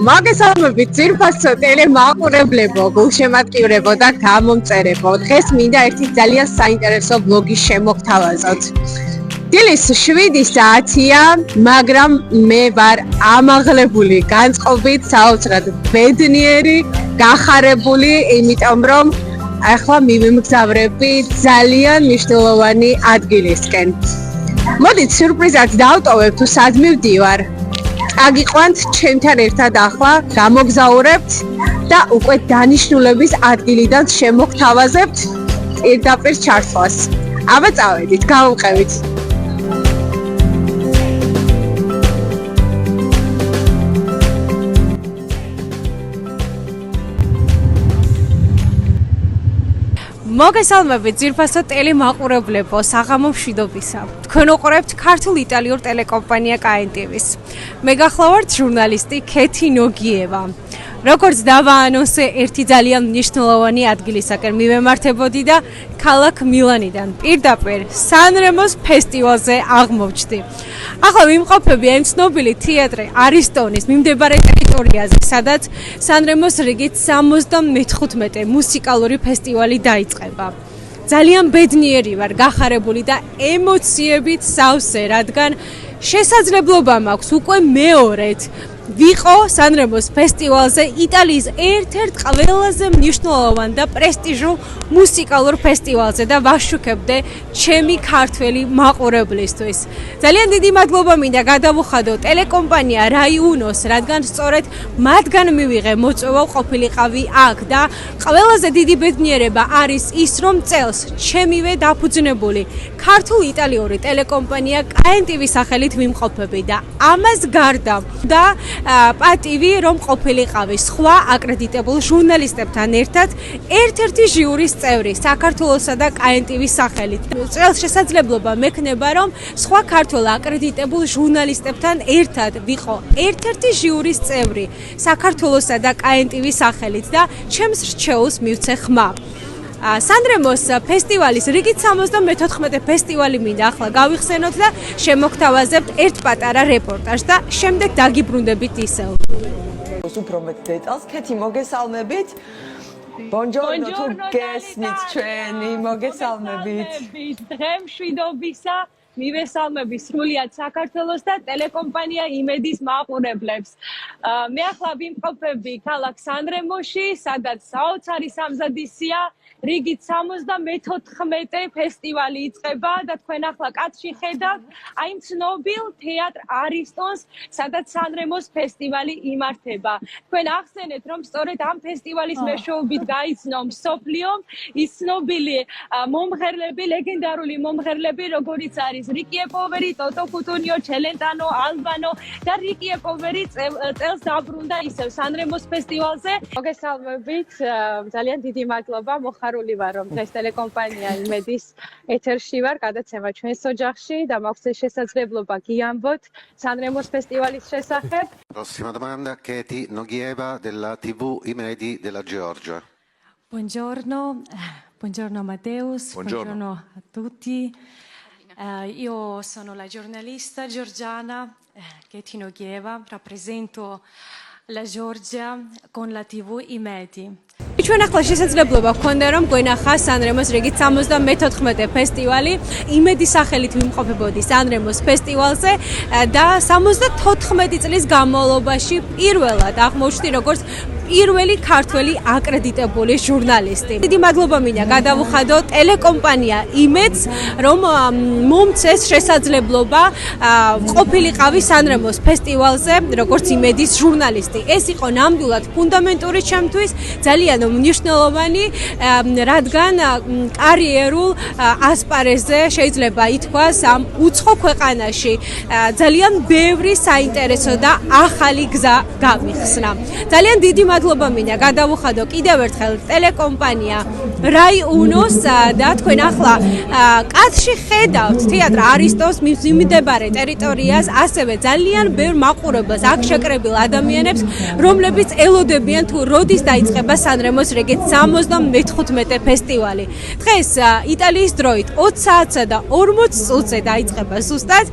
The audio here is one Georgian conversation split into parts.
მოგესალმებით ძირფასო ტელემაყურებლებო, გულშემატკივრებო და გამომწერებო. დღეს მინდა ერთი ძალიან საინტერესო ბლოგი შემოგთავაზოთ. დილის 7:10-ია, მაგრამ მე ვარ ამაღლებული, განწყობით, საოცრად ბედნიერი, გახარებული, იმიტომ რომ ახლა მივიმგზავრები ძალიან მნიშვნელოვანი ადგილისკენ. მოდით სიურპრიზად დავტოვებ თუ სად მივდივარ. აგიყვანთ ჩემთან ერთად ახლა გამოგზაურებთ და უკვე დანიშნულების ადგილიდან შემოგთავაზებთ პირდაპირ ჩართვას. აბა წავედით, გავუყევით. მოგესალმებით ძირფასო ტელემაყურებლებო, საღამო მშვიდობისა. თქვენ უყურებთ ქართულ-იტალიურ ტელეკომპანია KNTV-ს. მე გახლავართ ჟურნალისტი ქეთი ნოგიევა. როგორც დავაანონსე, ერთი ძალიან მნიშვნელოვანი ადგილისაკენ მივემართებოდი და ქალაქ მილანიდან პირდაპირ სანრემოს ფესტივალზე აღმოჩნდი. ახლა ვიმყოფები ამ ცნობილი თეატრი არისტონის მიმდებარე ტერიტორიაზე, სადაც სანრემოს რიგით 75 მუსიკალური ფესტივალი დაიწყება. ძალიან ბედნიერი ვარ, გახარებული და ემოციებით სავსე, რადგან შესაძლებლობა მაქვს უკვე მეორედ ვიყო სანრემოს ფესტივალზე, იტალიის ერთ-ერთ ყველაზე მნიშვნელოვან და პრესტიჟულ მუსიკალურ ფესტივალზე და ვაშუქებდე ჩემი ქართველი მაყურებლისთვის. ძალიან დიდი მადლობა მინდა გადავუხადო ტელეკომპანია რაიუნოს, რადგან სწორედ მათგან მივიღე მოწვევა ყოფილიყავი აქ და ყველაზე დიდი ბედნიერება არის ის, რომ წელს ჩემივე დაფუძნებული ქართულ-იტალიური ტელეკომპანია KNTV-ის სახელით ვიმყოფები და ამას გარდა და პატივი რომ ყოფილიყავი სხვა აკრედიტებულ ჟურნალისტებთან ერთად ერთ-ერთი ჟიურის წევრი საქართველოსა და KNTV-ის სახელით. წელს შესაძლებლობა მექნება რომ სხვა ქართულ აკრედიტებულ ჟურნალისტებთან ერთად ვიყო ერთ-ერთი ჟიურის წევრი საქართველოსა და KNTV-ის სახელით და ჩემს რჩეულს მივცე ხმა. სანრემოს ფესტივალის რიგით 74 ფესტივალი მინდა ახლა გავიხსენოთ და შემოგთავაზებთ ერთ პატარა რეპორტაჟს და შემდეგ დაგიბრუნდებით ისევ. უფრო მეტ დეტალს ქეთი მოგესალმებით. ბონჯორნო თუ გესმით ჩვენი მოგესალმებით. დღე მშვიდობისა მივესალმები სრულიად საქართველოს და ტელეკომპანია იმედის მაყურებლებს. მე ახლა ვიმყოფები ქალაქ სანრემოში, სადაც საოცარი სამზადისია. რიგით 74 ფესტივალი იწყება და თქვენ ახლა კაცში ხედავთ აი ცნობილ თეატრ არისტონს, სადაც სანრემოს ფესტივალი იმართება. თქვენ ახსენეთ, რომ სწორედ ამ ფესტივალის მეშვეობით გაიცნო მსოფლიომ ის ცნობილი მომღერლები, ლეგენდარული მომღერლები, როგორიც არის რიკი ოპოვერი, ტოტო კუტუნიო, ჩელენტანო, ალბანო და რიკი ოპოვერი წელს დაბრუნდა ისევ სანრემოს ფესტივალზე. მოგესალმებით, ძალიან დიდი მადლობა, მოხარული ვარ რომ დღეს ტელეკომპანია იმედის ეთერში ვარ, გადაცემა ჩვენს ოჯახში და მაქვს შესაძლებლობა გიამბოთ სანრემოს ფესტივალის შესახებ. Prossima domanda, Keti Nogieva della TV Imedi della Georgia. Buongiorno Matteus, buongiorno a tutti. Io sono la giornalista georgiana Keti Nogieva, rappresento la Georgia con la TV Imedi. ჩვენ ახლა შესაძლებლობა გქონდა რომ გვენახა სანრემოს რიგით 74 ფესტივალი. იმედის სახელით ვიმყოფებოდი სანრემოს ფესტივალზე და 74 წლის განმავლობაში პირველად აღმოჩნდი როგორც პირველი ქართველი აკრედიტებული ჟურნალისტი. დიდი მადლობა მინდა გადავუხადო ტელეკომპანია იმედს, რომ მომცეს შესაძლებლობა ყოფილიყავი სანრემოს ფესტივალზე როგორც იმედის ჟურნალისტი. ეს იყო ნამდვილად ფუნდამენტური ჩემთვის, ძალიან მნიშვნელოვანი, რადგან კარიერულ ასპარეზზე შეიძლება ითქვას ამ უცხო ქვეყანაში ძალიან ბევრი საინტერესო და ახალი გზა გამიხსნა. ძალიან დიდი მადლობა მინდა გადავუხადო კიდევ ერთხელ ტელეკომპანია Rai Unos და თქვენ ახლა კადრში ხედავთ თეატრ არისტოს მიმდებარე ტერიტორიას, ასევე ძალიან ბევრ მაყურებელს, აქ შეკრებილ ადამიანებს, რომლებიც ელოდებიან თუ როდის დაიწყება სანრემოს რეგეთ 74 ფესტივალი. დღეს იტალიის დროით 20 საათსა და 40 წუთზე დაიწყება ზუსტად.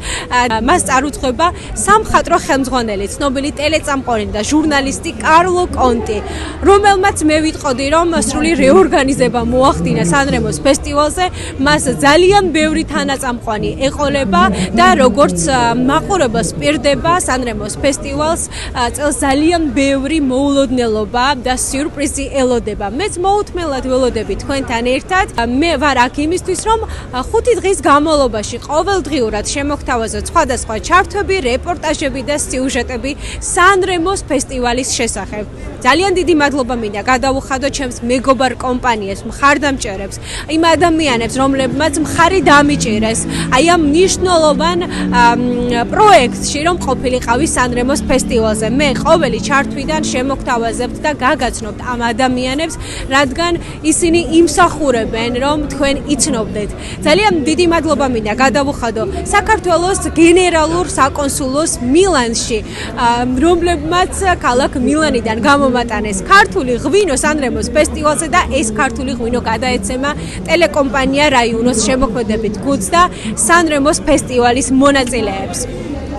მას წარუძღვება სამხატვრო ხელმძღვანელი, ცნობილი ტელეწამყვანი და ჟურნალისტი კარლო კონტი, რომელმაც მე ვიტყოდი, რომ სრული რეორგანიზება მოახდინა სანრემოს ფესტივალზე, მას ძალიან ბევრი თანაწამყვანი ეყოლება და როგორც მაყურებელს პირდება სანრემოს ფესტივალს, წელს ძალიან ბევრი მოულოდნელობა და სიურპრიზი ელოდება. მეც მოუთმელად ველოდები თქვენთან ერთად. მე ვარ აქ იმისთვის, რომ 5 დღის განმავლობაში ყოველდღიურად შემოგთავაზოთ სხვადასხვა ჩართვები, რეპორტაჟები და სიუჟეტები სანრემოს ფესტივალის შესახებ. ძალიან დიდი მადლობა მინდა გადავუხადო ჩემს მეგობარ კომპანიებს, მხარდამჭერებს, იმ ადამიანებს, რომლებმაც მხარი დამიჭირეს აი ამ მნიშვნელოვან პროექტში, რომ ყოფილიყავი სანრემოს ფესტივალზე. მე ყოველი ჩართვიდან შემოგთავაზებთ და გაგაცნობთ ამ ადამიანებს, რადგან ისინი იმსახურებენ, რომ თქვენ იცნობდეთ. ძალიან დიდი მადლობა მინდა გადავუხადო საქართველოს გენერალურ საკონსულოს მილანში, რომლებმაც ქალაქ მილანიდან გამომატანეს ქართული ღვინო სანრემოს ფესტივალზე და ეს ქართული ღვინო გადაეცემა ტელეკომპანია Rai Unos შემოქმედებით გუნდს და სანრემოს ფესტივალის მონაწილეებს.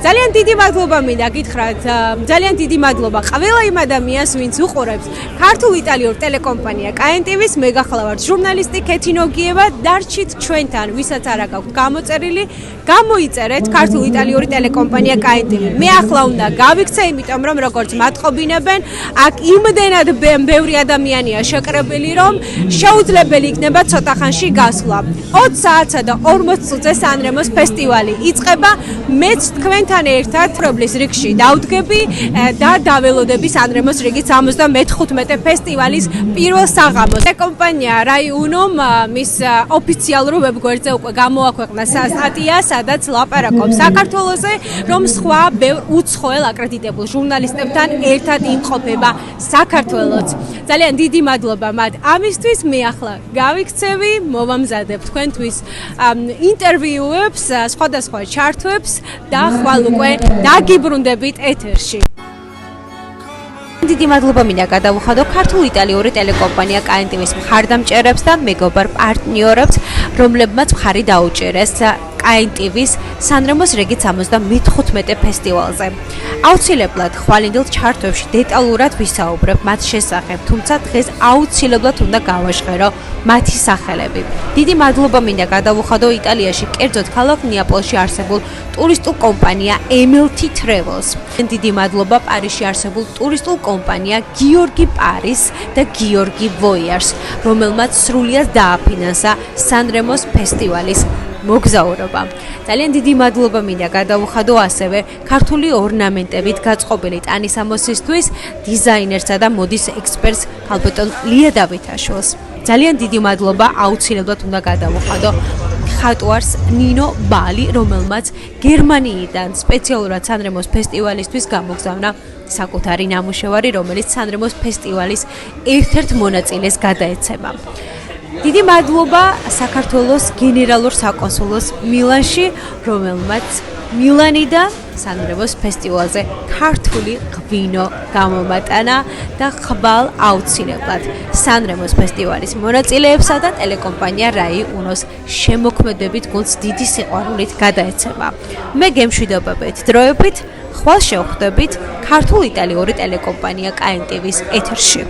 ძალიან დიდი მადლობა მინდა გითხრათ, ძალიან დიდი მადლობა ყველა იმ ადამიანს, ვინც უყურებს ქართულ-იტალიურ ტელეკომპანია KNTV-ს. მე გახლავართ ჟურნალისტი ქეთი ნოგიევა, დარჩით ჩვენთან, ვისაც არ აქვს გამოწერილი, გამოიწერეთ ქართულ-იტალიური ტელეკომპანია KNTV. მე ახლა უნდა გავიქცე, იმიტომ რომ როგორც მათყობინებენ, აქ იმდენად ბევრი ადამიანია შეკრებილი, რომ შეუძლებელი იქნება ცოტა ხანში გასვლა. 20 საათსა და 40 წუთზე სანრემოს ფესტივალი იწყება. მეც თქვენ ერთად პრობლის რიგში დავდგები და დაველოდები სანრემოს რიგით 75 ფესტივალის პირველ საღამოს. ტელეკომპანია Rai Uno მის ოფიციალურ ვებგვერდზე უკვე გამოაქვეყნა სტატია, სადაც ლაპარაკობს საქართველოზე, რომ სხვა ბევრ უცხოელ აკრედიტებულ ჟურნალისტებთან ერთად იმყოფება საქართველოც. ძალიან დიდი მადლობა მათ ამისთვის. მე ახლა გავიქცევი, მოვამზადებ თქვენთვის ინტერვიუებს, სხვადასხვა ჩართვებს და უკვე დაგიბრუნდებით ეთერში. დიდი მადლობა მინდა გადავუხადო ქართულ-იტალიური ტელეკომპანია KNTV-ს მხარდამჭერებს და მეგობარ პარტნიორებს, რომლებმაც მხარი დაუჭერეს KNTV-ს სანრემოს რეგით 75 ფესტივალზე. აუცილებლად ხვალინდილ ჩართვებში დეტალურად ვისაუბრებ მათ შესახებ, თუმცა დღეს აუცილებლად უნდა გავაჟღერო მათი სახელები. დიდი მადლობა მინდა გადავუხადო იტალიაში, კერძოდ ქალაქ ნეაპოლში არსებულ ტურისტულ კომპანია MLT Travels. დიდი მადლობა პარიზში არსებულ ტურისტულ კომპანია გიორგი პარის და გიორგი ვოიარს, რომელმაც სრულიად დააფინანსა სანრემოს ფესტივალის მოგზაურობა. ძალიან დიდი მადლობა მინდა გადავუხადო ასევე ქართული ორნამენტებით გაწყობილი ტანისამოსისთვის დიზაინერსა და მოდის ექსპერტს ქალბატონ ლია დავითაშვილს. ძალიან დიდი მადლობა აუცილებლად უნდა გადავუხადო ხატვარს ნინო ბალი, რომელმაც გერმანიიდან სპეციალურად სანრემოს ფესტივალისთვის გამოგზავნა საკუთარი ნამუშევარი, რომელიც სანრემოს ფესტივალის ერთ-ერთ მონაწილეს გადაეცემა. დიდი მადლობა საქართველოს გენერალურ საკონსულოს მილანში, რომელმაც მილანიდან სანრემოს ფესტივალზე ქართული ღვინო გამომატანა და ხვალ აუცილებლად სანრემოს ფესტივალის მონაწილეებსა და ტელეკომპანია Rai Unos შემოქმედებით გუნდს დიდი სიყვარულით გადაეცემა. მე გემშვიდობებით დროებით, ხვალ შევხვდებით ქართულ-იტალიური ტელეკომპანია KNTV-ს ეთერში.